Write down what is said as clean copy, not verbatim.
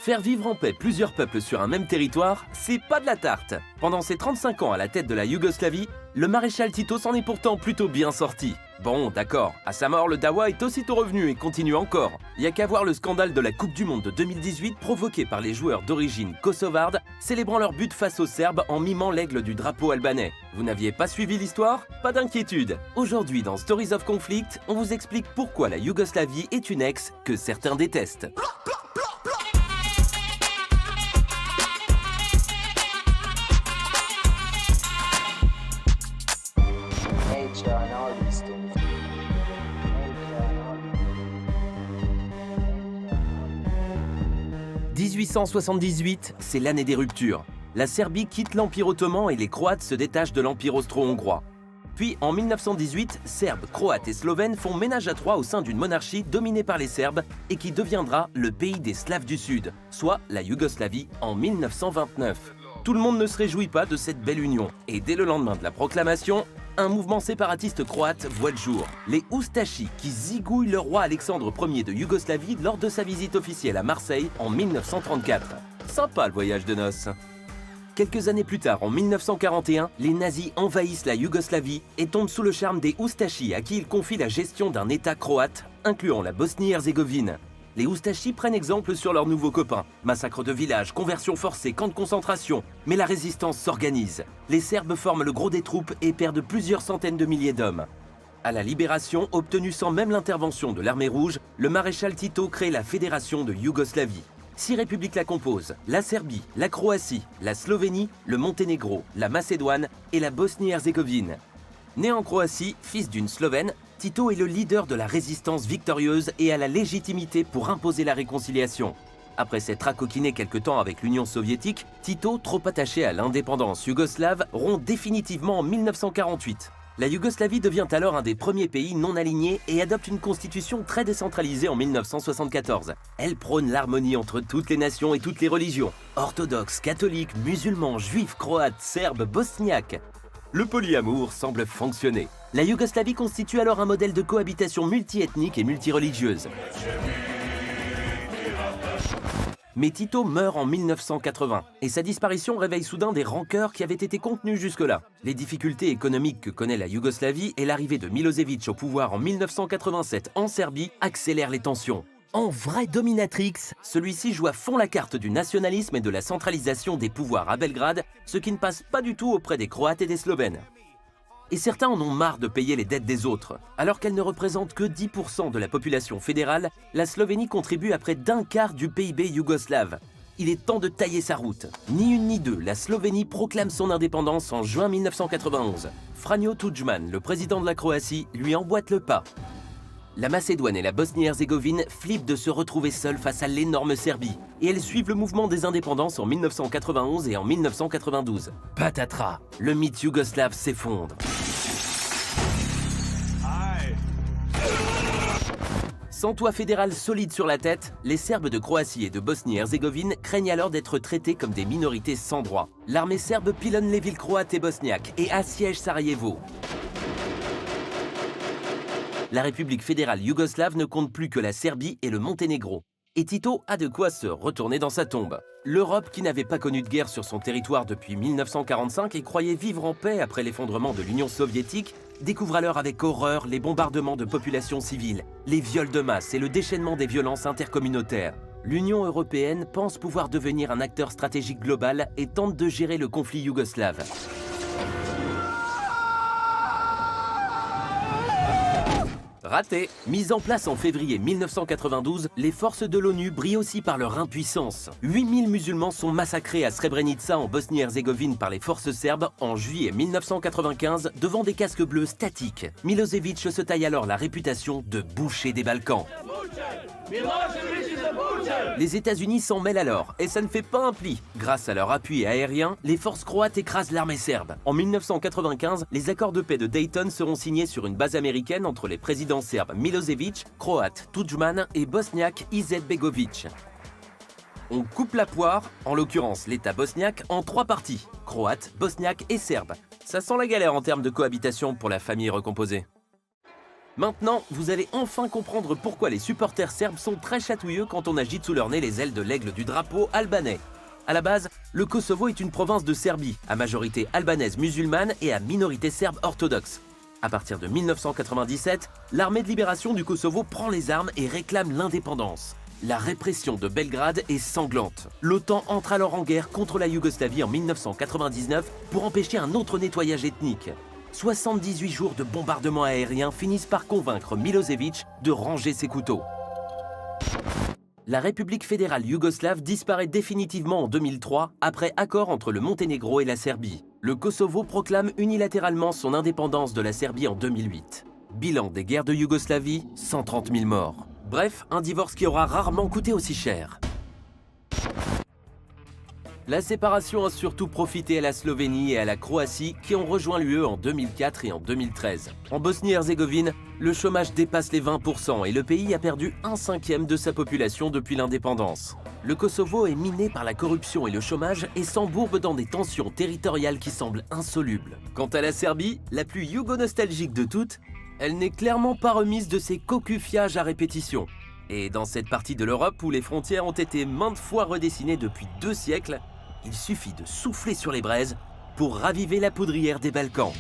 Faire vivre en paix plusieurs peuples sur un même territoire, c'est pas de la tarte. Pendant ses 35 ans à la tête de la Yougoslavie, le maréchal Tito s'en est pourtant plutôt bien sorti. Bon, d'accord, à sa mort, le Dawa est aussitôt revenu et continue encore. Y a qu'à voir le scandale de la Coupe du Monde de 2018 provoqué par les joueurs d'origine kosovarde, célébrant leur but face aux Serbes en mimant l'aigle du drapeau albanais. Vous n'aviez pas suivi l'histoire? Pas d'inquiétude. Aujourd'hui, dans Stories of Conflict, on vous explique pourquoi la Yougoslavie est une ex que certains détestent. « 1878, c'est l'année des ruptures. La Serbie quitte l'Empire ottoman et les Croates se détachent de l'Empire austro-hongrois. Puis, en 1918, Serbes, Croates et Slovènes font ménage à trois au sein d'une monarchie dominée par les Serbes et qui deviendra le pays des Slaves du Sud, soit la Yougoslavie en 1929. Tout le monde ne se réjouit pas de cette belle union, et dès le lendemain de la proclamation, un mouvement séparatiste croate voit le jour. Les Ustashi qui zigouillent le roi Alexandre Ier de Yougoslavie lors de sa visite officielle à Marseille en 1934. Sympa le voyage de noces. Quelques années plus tard, en 1941, les nazis envahissent la Yougoslavie et tombent sous le charme des Ustashi à qui ils confient la gestion d'un État croate, incluant la Bosnie-Herzégovine. Les Ustashi prennent exemple sur leurs nouveaux copains. Massacre de villages, conversion forcée, camps de concentration. Mais la résistance s'organise. Les Serbes forment le gros des troupes et perdent plusieurs centaines de milliers d'hommes. À la libération, obtenue sans même l'intervention de l'armée rouge, le maréchal Tito crée la Fédération de Yougoslavie. 6 républiques la composent, la Serbie, la Croatie, la Slovénie, le Monténégro, la Macédoine et la Bosnie-Herzégovine. Né en Croatie, fils d'une Slovène, Tito est le leader de la résistance victorieuse et a la légitimité pour imposer la réconciliation. Après s'être racoquiné quelque temps avec l'Union soviétique, Tito, trop attaché à l'indépendance yougoslave, rompt définitivement en 1948. La Yougoslavie devient alors un des premiers pays non alignés et adopte une constitution très décentralisée en 1974. Elle prône l'harmonie entre toutes les nations et toutes les religions. Orthodoxes, catholiques, musulmans, juifs, croates, serbes, bosniaques. Le polyamour semble fonctionner. La Yougoslavie constitue alors un modèle de cohabitation multiethnique et multireligieuse. Mais Tito meurt en 1980 et sa disparition réveille soudain des rancœurs qui avaient été contenues jusque-là. Les difficultés économiques que connaît la Yougoslavie et l'arrivée de Milosevic au pouvoir en 1987 en Serbie accélèrent les tensions. En vraie dominatrix, celui-ci joue à fond la carte du nationalisme et de la centralisation des pouvoirs à Belgrade, ce qui ne passe pas du tout auprès des Croates et des Slovènes. Et certains en ont marre de payer les dettes des autres. Alors qu'elle ne représente que 10% de la population fédérale, la Slovénie contribue à près d'un quart du PIB yougoslave. Il est temps de tailler sa route. Ni une ni deux, la Slovénie proclame son indépendance en juin 1991. Franjo Tudjman, le président de la Croatie, lui emboîte le pas. La Macédoine et la Bosnie-Herzégovine flippent de se retrouver seules face à l'énorme Serbie, et elles suivent le mouvement des indépendances en 1991 et en 1992. Patatras, le mythe yougoslave s'effondre. Sans toit fédéral solide sur la tête, les Serbes de Croatie et de Bosnie-Herzégovine craignent alors d'être traités comme des minorités sans droit. L'armée serbe pilonne les villes croates et bosniaques et assiège Sarajevo. La République fédérale yougoslave ne compte plus que la Serbie et le Monténégro. Et Tito a de quoi se retourner dans sa tombe. L'Europe, qui n'avait pas connu de guerre sur son territoire depuis 1945 et croyait vivre en paix après l'effondrement de l'Union soviétique, découvre alors avec horreur les bombardements de populations civiles, les viols de masse et le déchaînement des violences intercommunautaires. L'Union européenne pense pouvoir devenir un acteur stratégique global et tente de gérer le conflit yougoslave. Raté. Mise en place en février 1992, les forces de l'ONU brillent aussi par leur impuissance. 8000 musulmans sont massacrés à Srebrenica en Bosnie-Herzégovine par les forces serbes en juillet 1995 devant des casques bleus statiques. Milosevic se taille alors la réputation de boucher des Balkans. Les États-Unis s'en mêlent alors, et ça ne fait pas un pli. Grâce à leur appui aérien, les forces croates écrasent l'armée serbe. En 1995, les accords de paix de Dayton seront signés sur une base américaine entre les présidents serbes Milosevic, croate Tudjman et bosniaque Izetbegovic. On coupe la poire, en l'occurrence l'État bosniaque, en 3 parties, croate, bosniaque et serbe. Ça sent la galère en termes de cohabitation pour la famille recomposée. Maintenant, vous allez enfin comprendre pourquoi les supporters serbes sont très chatouilleux quand on agite sous leur nez les ailes de l'aigle du drapeau albanais. À la base, le Kosovo est une province de Serbie, à majorité albanaise musulmane et à minorité serbe orthodoxe. À partir de 1997, l'armée de libération du Kosovo prend les armes et réclame l'indépendance. La répression de Belgrade est sanglante. L'OTAN entre alors en guerre contre la Yougoslavie en 1999 pour empêcher un autre nettoyage ethnique. 78 jours de bombardements aériens finissent par convaincre Milosevic de ranger ses couteaux. La République fédérale yougoslave disparaît définitivement en 2003 après accord entre le Monténégro et la Serbie. Le Kosovo proclame unilatéralement son indépendance de la Serbie en 2008. Bilan des guerres de Yougoslavie, 130 000 morts. Bref, un divorce qui aura rarement coûté aussi cher. La séparation a surtout profité à la Slovénie et à la Croatie qui ont rejoint l'UE en 2004 et en 2013. En Bosnie-Herzégovine, le chômage dépasse les 20% et le pays a perdu 1/5 de sa population depuis l'indépendance. Le Kosovo est miné par la corruption et le chômage et s'embourbe dans des tensions territoriales qui semblent insolubles. Quant à la Serbie, la plus yougo-nostalgique de toutes, elle n'est clairement pas remise de ses cocufiages à répétition. Et dans cette partie de l'Europe où les frontières ont été maintes fois redessinées depuis 2 siècles, il suffit de souffler sur les braises pour raviver la poudrière des Balkans.